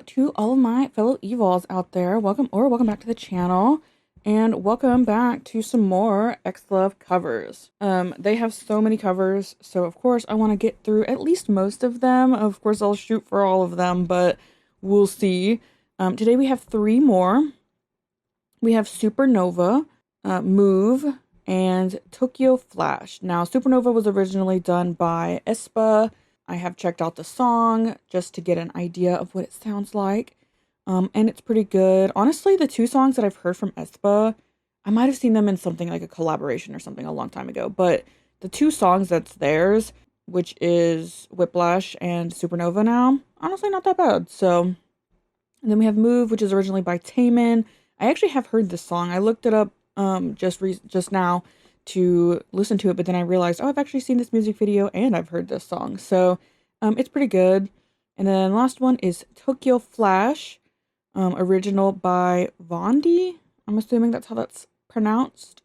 to all of my fellow evols out there. Welcome back to the channel, and welcome back to some more XLOV covers. They have so many covers, so of course I want to get through at least most of them. Of course I'll shoot for all of them, but we'll see. Today we have three more. We have Supernova, Move, and Tokyo Flash. Now, Supernova was originally done by aespa. I have checked out the song just to get an idea of what it sounds like. And it's pretty good. Honestly, the two songs that I've heard from aespa, I might have seen them in something like a collaboration or something a long time ago. But the two songs that's theirs, which is Whiplash and Supernova now, honestly not that bad. So, and then we have Move, which is originally by Taemin. I actually have heard this song. I looked it up just now to listen to it, but then I realized, oh, I've actually seen this music video and I've heard this song. So it's pretty good. And then last one is Tokyo Flash, original by Vondi. I'm assuming that's how that's pronounced.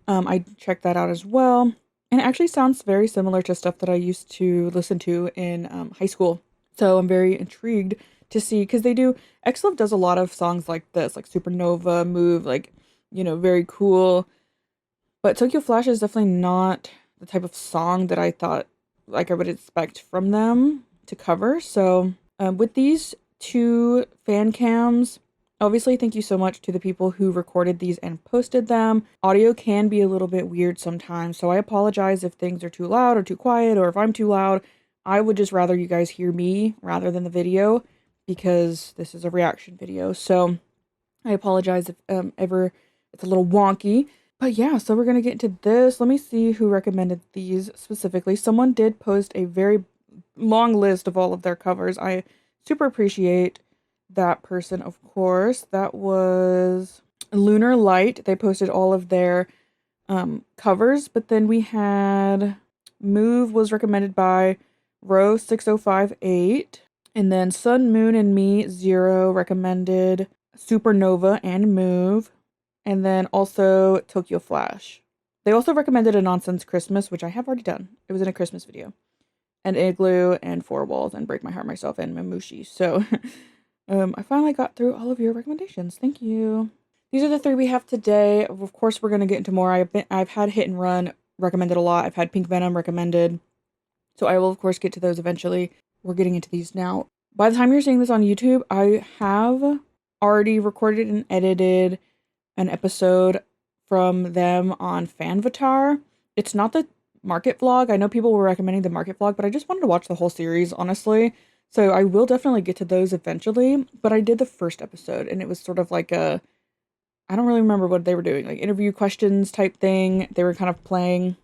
I checked that out as well. And it actually sounds very similar to stuff that I used to listen to in high school. So I'm very intrigued to see, because XLOV does a lot of songs like this, like Supernova, Move, like, you know, very cool. But Tokyo Flash is definitely not the type of song that I thought like I would expect from them to cover. So with these two fan cams, obviously thank you so much to the people who recorded these and posted them. Audio can be a little bit weird sometimes, so I apologize if things are too loud or too quiet, or if I'm too loud. I would just rather you guys hear me rather than the video, because this is a reaction video. So I apologize if ever it's a little wonky. But yeah, so we're going to get into this. Let me see who recommended these specifically. Someone did post a very long list of all of their covers. I super appreciate that person, of course. That was Lunar Light. They posted all of their covers. But then we had Move was recommended by Row6058. And then Sun, Moon, and Me 0 recommended Supernova and Move. And then also Tokyo Flash. They also recommended A Nonsense Christmas, which I have already done. It was in a Christmas video. And Igloo and Four Walls and Break My Heart Myself and Mamushi. So I finally got through all of your recommendations. Thank you. These are the three we have today. Of course, we're going to get into more. I've had Hit and Run recommended a lot. I've had Pink Venom recommended. So I will, of course, get to those eventually. We're getting into these now. By the time you're seeing this on YouTube, I have already recorded and edited an episode from them on Fanvatar. It's not the market vlog. I know people were recommending the market vlog, but I just wanted to watch the whole series, honestly. So I will definitely get to those eventually. But I did the first episode, and it was sort of like I don't really remember what they were doing, like interview questions type thing. They were kind of playing,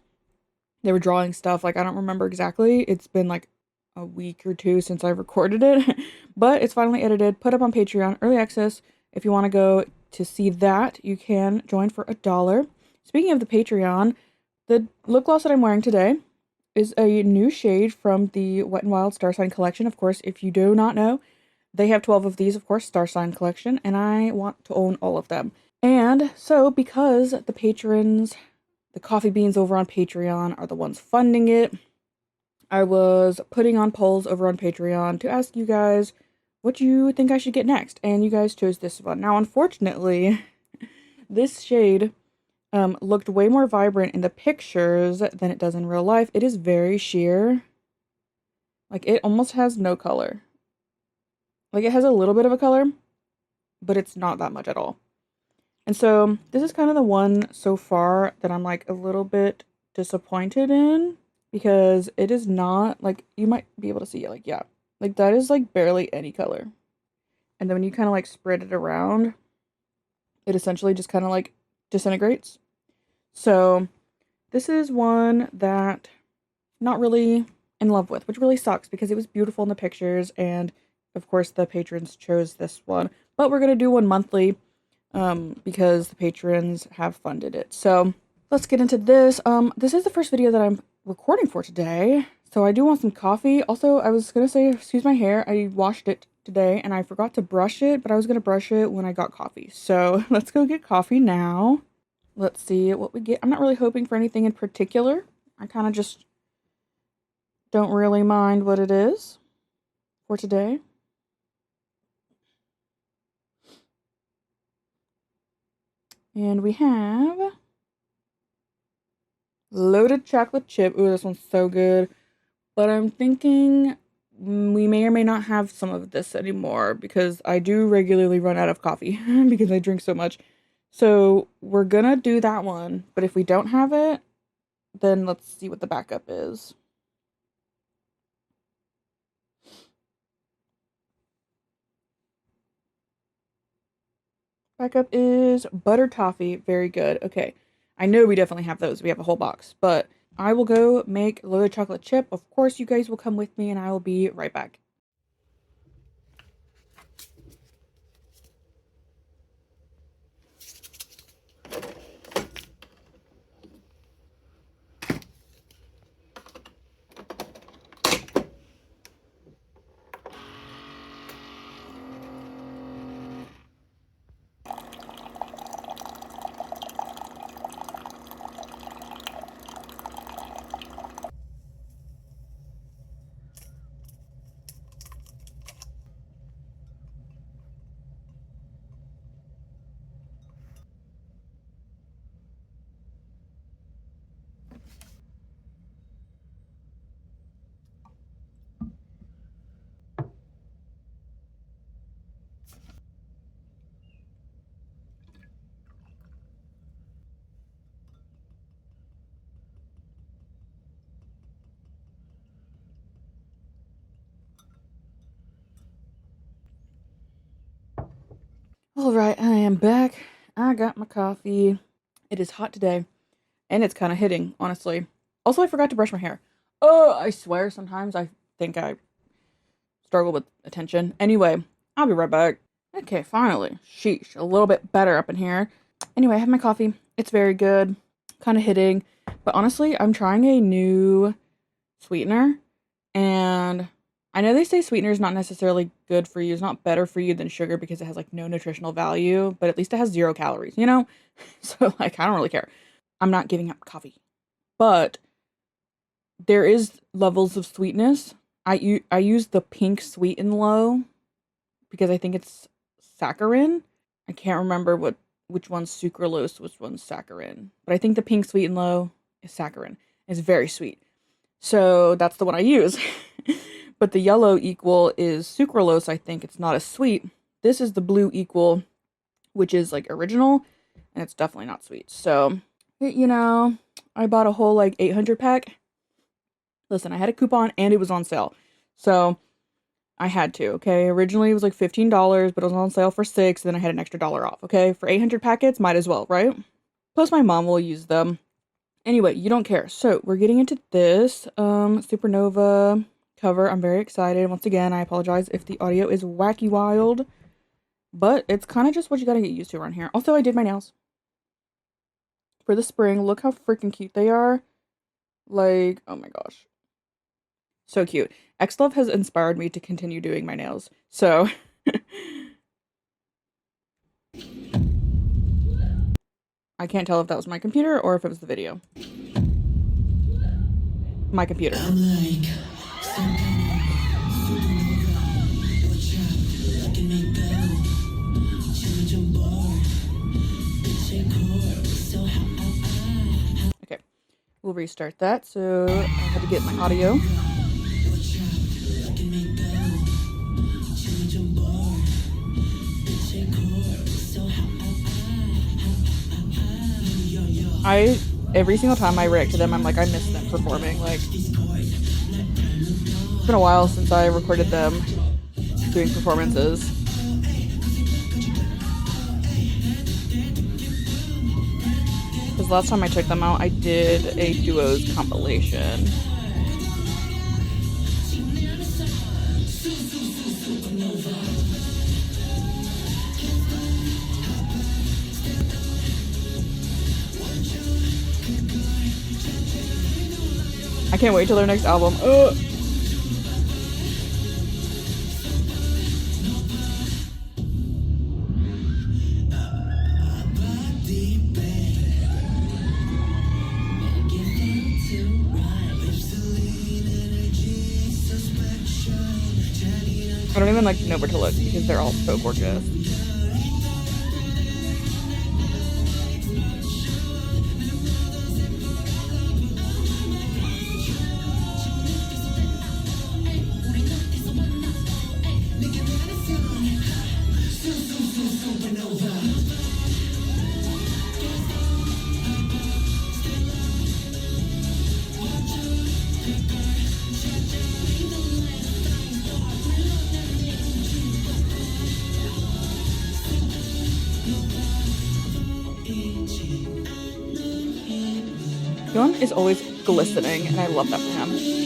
they were drawing stuff. Like, I don't remember exactly. It's been like a week or two since I recorded it, but it's finally edited, put up on Patreon, early access. If you want to go to see that, you can join for $1. Speaking of the Patreon, the lip gloss that I'm wearing today is a new shade from the Wet n Wild Star Sign collection. Of course, if you do not know, they have 12 of these, of course, Star Sign collection, and I want to own all of them. And so, because the patrons, the coffee beans over on Patreon, are the ones funding it, I was putting on polls over on Patreon to ask you guys what you think I should get next, and you guys chose this one. Now, unfortunately, this shade looked way more vibrant in the pictures than it does in real life. It is very sheer. Like, it almost has no color. Like, it has a little bit of a color, but it's not that much at all. And so, this is kind of the one so far that I'm, like, a little bit disappointed in, because it is not, like, you might be able to see it, like, yeah. Like, that is, like, barely any color. And then when you kind of, like, spread it around, it essentially just kind of, like, disintegrates. So, this is one that I'm not really in love with, which really sucks, because it was beautiful in the pictures, and, of course, the patrons chose this one. But we're going to do one monthly, because the patrons have funded it. So, let's get into this. This is the first video that I'm recording for today. So I do want some coffee. Also, I was going to say, excuse my hair. I washed it today and I forgot to brush it, but I was going to brush it when I got coffee. So let's go get coffee now. Let's see what we get. I'm not really hoping for anything in particular. I kind of just don't really mind what it is for today. And we have loaded chocolate chip. Ooh, this one's so good. But I'm thinking we may or may not have some of this anymore because I do regularly run out of coffee because I drink so much. So we're gonna do that one. But if we don't have it, then let's see what the backup is. Backup is butter toffee. Very good. Okay. I know we definitely have those. We have a whole box. But I will go make loaded chocolate chip. Of course, you guys will come with me and I will be right back. All right, I am back. I got my coffee. It is hot today, and it's kind of hitting, honestly. Also, I forgot to brush my hair. Oh, I swear sometimes I think I struggle with attention. Anyway, I'll be right back. Okay, finally. Sheesh, a little bit better up in here. Anyway, I have my coffee. It's very good. Kind of hitting. But honestly, I'm trying a new sweetener, and I know they say sweetener is not necessarily good for you. It's not better for you than sugar because it has like no nutritional value, but at least it has 0 calories, you know? So like I don't really care. I'm not giving up coffee. But there is levels of sweetness. I use the pink sweet and low because I think it's saccharin. I can't remember which one's sucralose, which one's saccharin. But I think the pink sweet and low is saccharin. It's very sweet. So that's the one I use. But the yellow equal is sucralose, I think. It's not as sweet. This is the blue equal, which is like original, and it's definitely not sweet. So, you know, I bought a whole like 800 pack. Listen, I had a coupon and it was on sale. So I had to, okay? Originally it was like $15, but it was on sale for 6, then I had an extra dollar off, okay? For 800 packets, might as well, right? Plus my mom will use them. Anyway, you don't care. So we're getting into this Supernova cover. I'm very excited. Once again, I apologize if the audio is wacky wild, but it's kind of just what you gotta get used to around here. Also, I did my nails for the spring. Look how freaking cute they are. Like, oh my gosh. So cute. XLOV has inspired me to continue doing my nails. So I can't tell if that was my computer or if it was the video. My computer. Okay, we'll restart that. So I had to get my audio. Every single time I react to them, I'm like, I miss them performing. Like, it's been a while since I recorded them doing performances. Because last time I checked them out, I did a duos compilation. I can't wait till their next album. Ugh. I don't even like know where to look because they're all so gorgeous. Yon is always glistening, and I love that for him.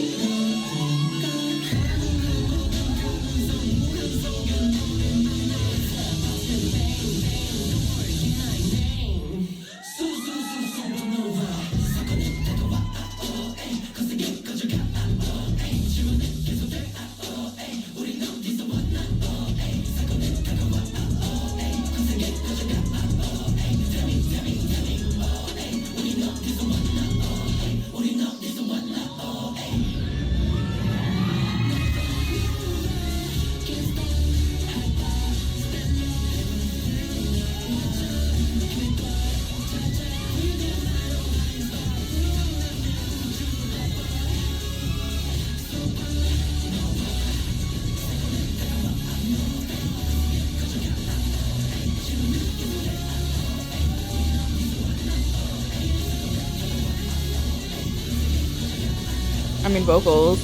I mean, vocals.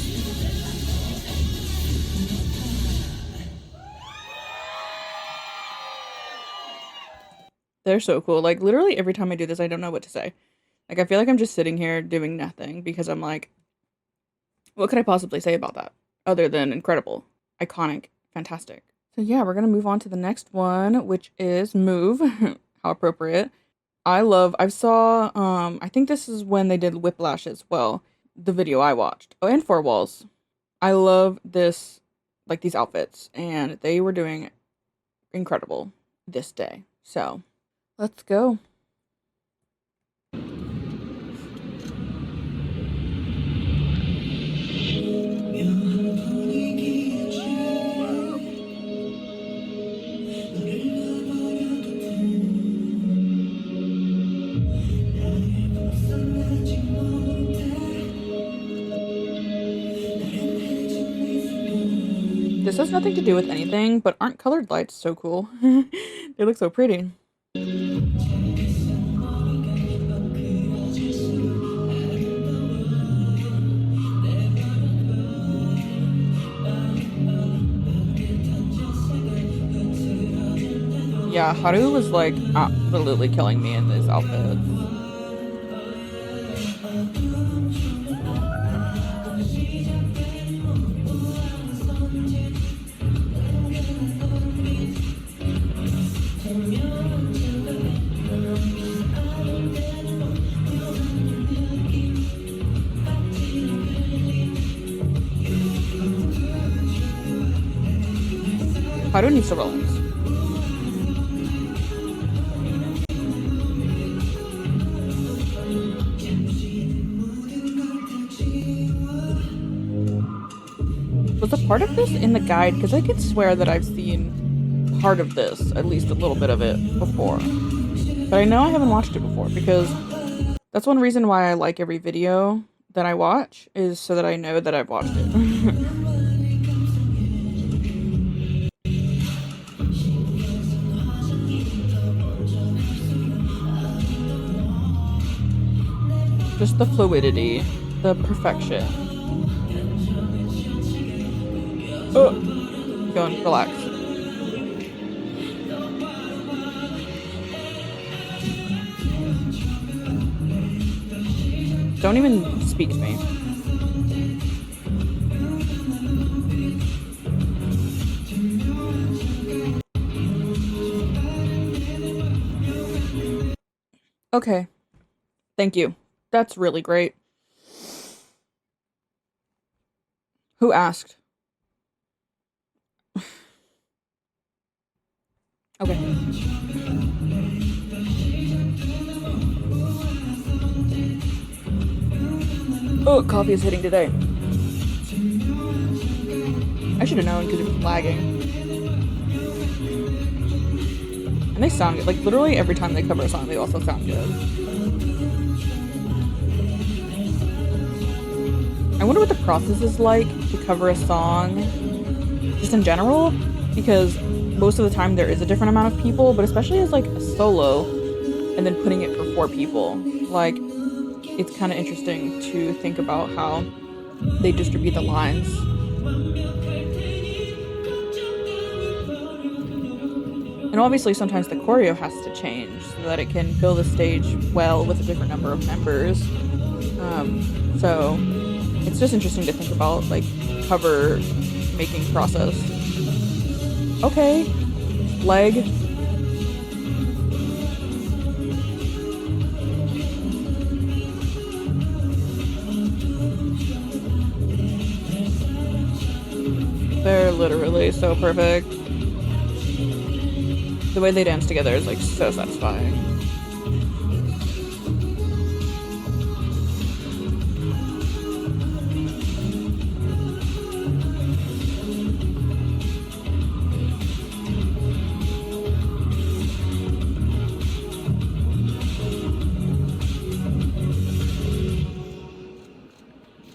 They're so cool. Like, literally every time I do this, I don't know what to say. Like, I feel like I'm just sitting here doing nothing because I'm like, what could I possibly say about that other than incredible, iconic, fantastic? So yeah, we're gonna move on to the next one, which is Move. How appropriate. I saw, I think this is when they did Whiplash as well, the video I watched. Oh, and Four Walls. I love this, like these outfits, and they were doing incredible this day. So, let's go. This has nothing to do with anything, but aren't colored lights so cool? They look so pretty. Yeah, Haru was like absolutely killing me in these outfits. Haru needs to relax. Was a part of this in the guide? Because I could swear that I've seen part of this, at least a little bit of it, before. But I know I haven't watched it before, because that's one reason why I like every video that I watch, is so that I know that I've watched it. Just the fluidity, the perfection. Oh, go and relax. Don't even speak to me. Okay. Thank you. That's really great. Who asked? Okay. Oh, coffee is hitting today. I should have known because it was lagging. And they sound good. Like, literally every time they cover a song, they also sound good. I wonder what the process is like to cover a song, just in general. because most of the time there is a different amount of people, but especially as like a solo and then putting it for 4 people, like it's kind of interesting to think about how they distribute the lines. And obviously sometimes the choreo has to change so that it can fill the stage well with a different number of members. So it's just interesting to think about like cover making process. Okay, leg. They're literally so perfect. The way they dance together is like so satisfying.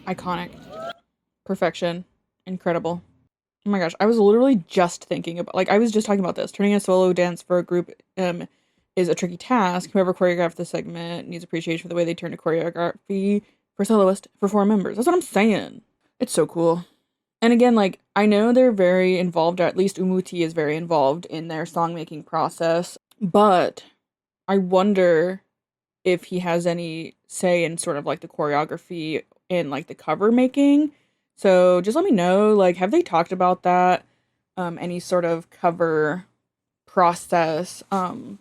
Iconic. Perfection. Incredible. Oh my gosh, I was literally just thinking about, like, I was just talking about this. Turning a solo dance for a group is a tricky task. Whoever choreographed the segment needs appreciation for the way they turn a choreography for soloist for 4 members. That's what I'm saying. It's so cool. And again, like, I know they're very involved, or at least Umuti is very involved in their song making process, but I wonder if he has any say in sort of like the choreography and like the cover making. So just let me know, like, have they talked about that? Any sort of cover process?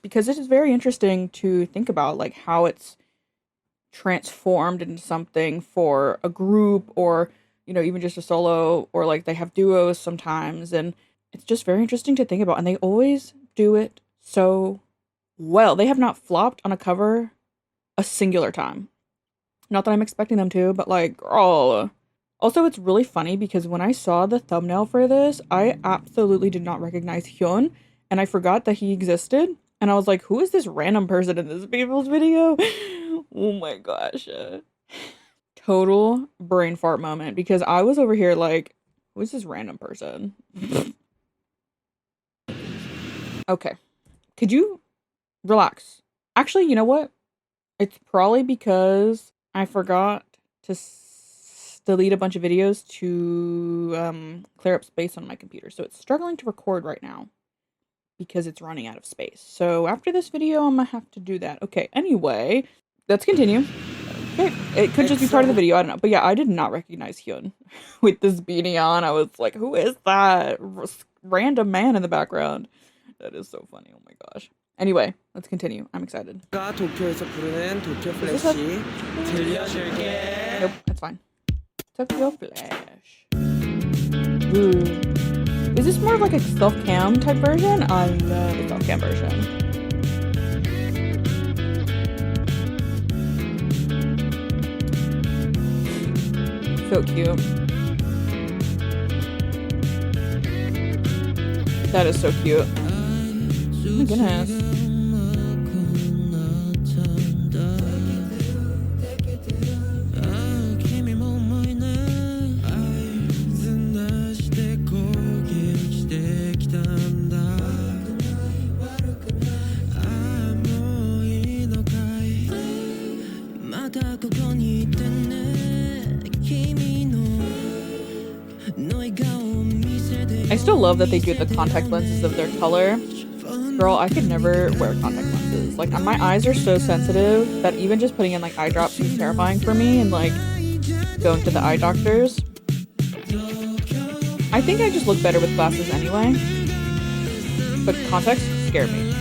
Because it is very interesting to think about, like, how it's transformed into something for a group or, you know, even just a solo, or like they have duos sometimes. And it's just very interesting to think about. And they always do it so well. They have not flopped on a cover a singular time. Not that I'm expecting them to, but like, girl. Also, it's really funny because when I saw the thumbnail for this, I absolutely did not recognize Hyun, and I forgot that he existed. And I was like, who is this random person in this people's video? Oh my gosh. Total brain fart moment, because I was over here like, who is this random person? Okay. Could you relax? Actually, you know what? It's probably because I forgot to delete a bunch of videos to clear up space on my computer. So it's struggling to record right now because it's running out of space. So after this video, I'm gonna have to do that. Okay, anyway, let's continue. Okay, it could just be part of the video, I don't know. But yeah, I did not recognize Hyun with this beanie on. I was like, who is that random man in the background? That is so funny. Oh my gosh. Anyway, let's continue. I'm excited. 도쿄에서 부르는 도쿄 플래시 들려줄게. Nope, that's fine. Tokyo Flash. Ooh. Is this more of like a self-cam type version? I love the self-cam version. So cute. That is so cute. Oh my goodness. I still love that they do the contact lenses of their color. Girl, I could never wear contact lenses. Like, my eyes are so sensitive that even just putting in like eye drops is terrifying for me, and like going to the eye doctors. I think I just look better with glasses anyway, but contacts scare me.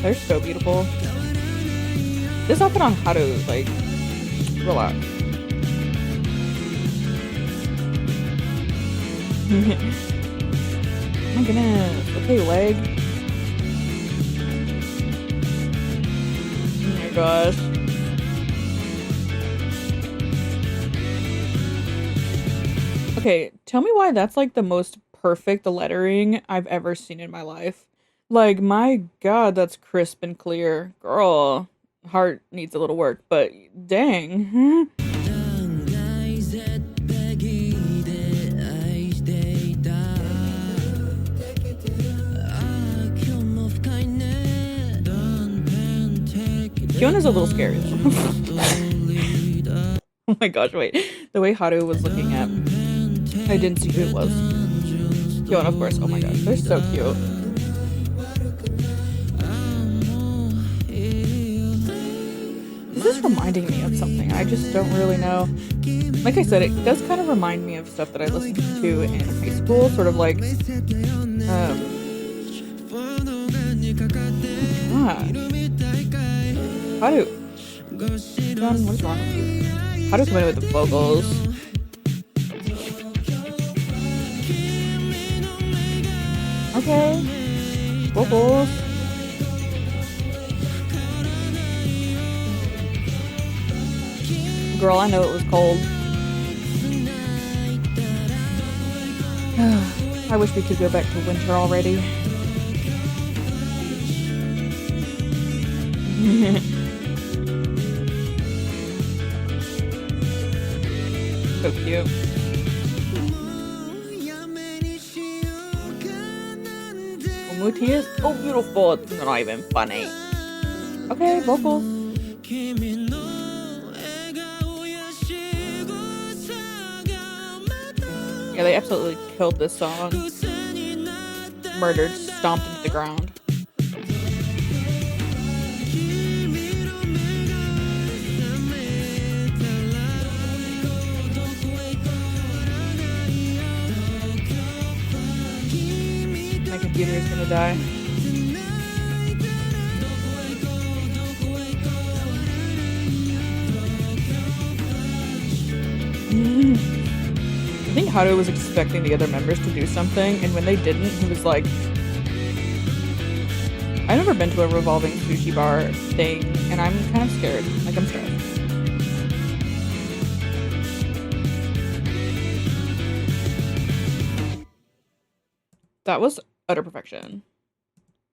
They're so beautiful. This outfit on Haru, like, relax. Oh my goodness. Okay, leg. Oh my gosh. Okay, tell me why that's like the most perfect lettering I've ever seen in my life. Like, my God, that's crisp and clear. Girl, heart needs a little work, but dang. Fiona's a little scary though. Oh my gosh, wait. The way Haru was looking at, I didn't see who it was. Fiona, of course. Oh my gosh, they're so cute. This is reminding me of something. I just don't really know. Like I said, it does kind of remind me of stuff that I listened to in high school. Sort of like, God. Haru. John, what's wrong with you? Haru come in with the vocals. Okay. Vocals. Girl, I know it was cold. I wish we could go back to winter already. So cute. Umuti is so beautiful. It's not even funny. Okay, vocals. Yeah, they absolutely killed this song. Murdered, stomped into the ground. My computer is gonna die. I think Haru was expecting the other members to do something, and when they didn't, he was like, I've never been to a revolving sushi bar thing, and I'm kind of scared. Like, I'm scared. That was utter perfection.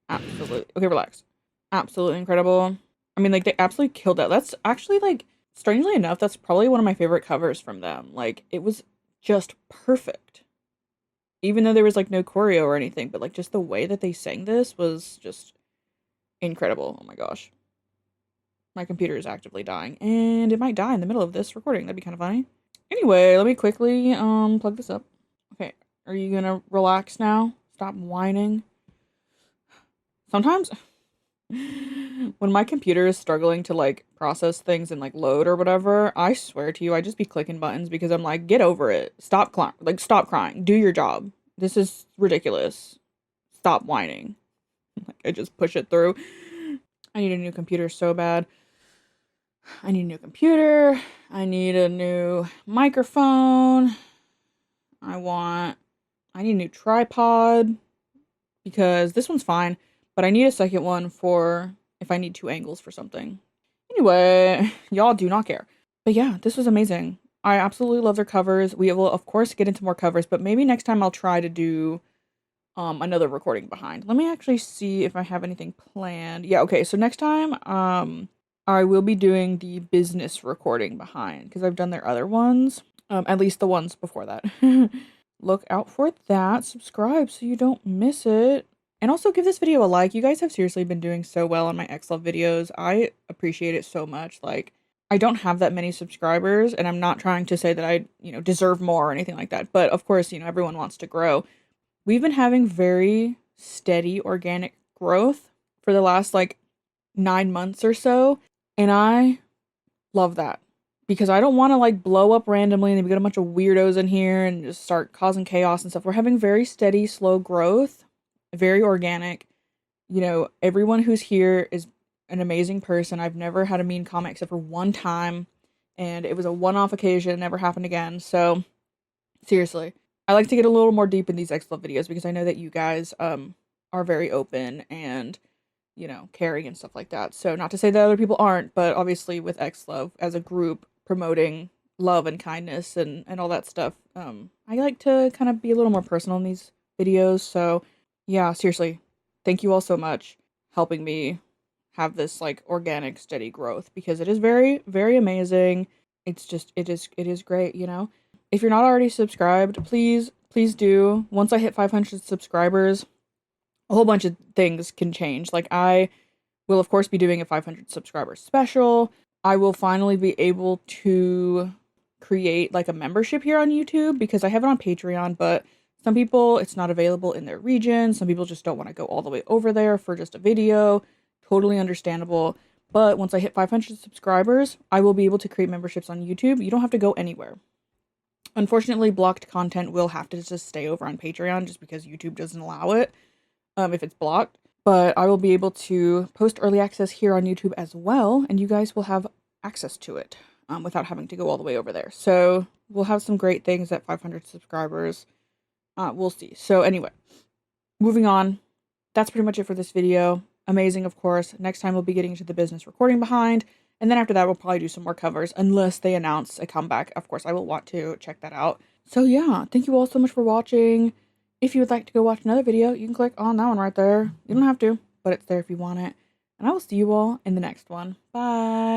Absolutely. Okay, relax. Absolutely incredible. I mean, like, they absolutely killed that. That's actually, like, strangely enough, that's probably one of my favorite covers from them. Like, it was just perfect. Even though there was, like, no choreo or anything, but, like, just the way that they sang this was just incredible. Oh my gosh. My computer is actively dying, and it might die in the middle of this recording. That'd be kind of funny. Anyway, let me quickly, plug this up. Okay, are you gonna relax now? Stop whining. Sometimes when my computer is struggling to like process things and like load or whatever, I swear to you, I just be clicking buttons because I'm like, get over it. Stop crying. Do your job. This is ridiculous. Stop whining. Like, I just push it through. I need a new computer so bad. I need a new computer. I need a new microphone. I need a new tripod because this one's fine, but I need a second one for if I need two angles for something. Anyway, y'all do not care. But yeah, this was amazing. I absolutely love their covers. We will, of course, get into more covers, but maybe next time I'll try to do another recording behind. Let me actually see if I have anything planned. Yeah, okay, so next time I will be doing the business recording behind because I've done their other ones, at least the ones before that. Look out for that. Subscribe so you don't miss it. And also give this video a like. You guys have seriously been doing so well on my XLOV videos. I appreciate it so much. Like, I don't have that many subscribers, and I'm not trying to say that I, deserve more or anything like that. But of course, everyone wants to grow. We've been having very steady organic growth for the last, 9 months or so. And I love that. Because I don't want to, blow up randomly and then we get a bunch of weirdos in here and just start causing chaos and stuff. We're having very steady, slow growth. Very organic. Everyone who's here is an amazing person. I've never had a mean comment except for one time, and it was a one-off occasion. It never happened again. So, seriously, I like to get a little more deep in these XLOV videos because I know that you guys are very open and, caring and stuff like that. So, not to say that other people aren't, but obviously with XLOV as a group promoting love and kindness and all that stuff, I like to kind of be a little more personal in these videos. So, yeah, seriously, thank you all so much helping me have this like organic steady growth because it is very very amazing. It's just it is great, you know. If you're not already subscribed, please do. Once I hit 500 subscribers, a whole bunch of things can change. Like I will of course be doing a 500 subscriber special. I will finally be able to create like a membership here on YouTube because I have it on Patreon, but some people it's not available in their region. Some people just don't want to go all the way over there for just a video. Totally understandable. But once I hit 500 subscribers, I will be able to create memberships on YouTube. You don't have to go anywhere. Unfortunately, blocked content will have to just stay over on Patreon just because YouTube doesn't allow it if it's blocked. But I will be able to post early access here on YouTube as well, and you guys will have access to it without having to go all the way over there. So we'll have some great things at 500 subscribers. We'll see. So anyway, moving on. That's pretty much it for this video. Amazing, of course. Next time we'll be getting into the business recording behind. And then after that, we'll probably do some more covers unless they announce a comeback. Of course, I will want to check that out. So yeah, thank you all so much for watching. If you would like to go watch another video, you can click on that one right there. You don't have to, but it's there if you want it. And I will see you all in the next one. Bye.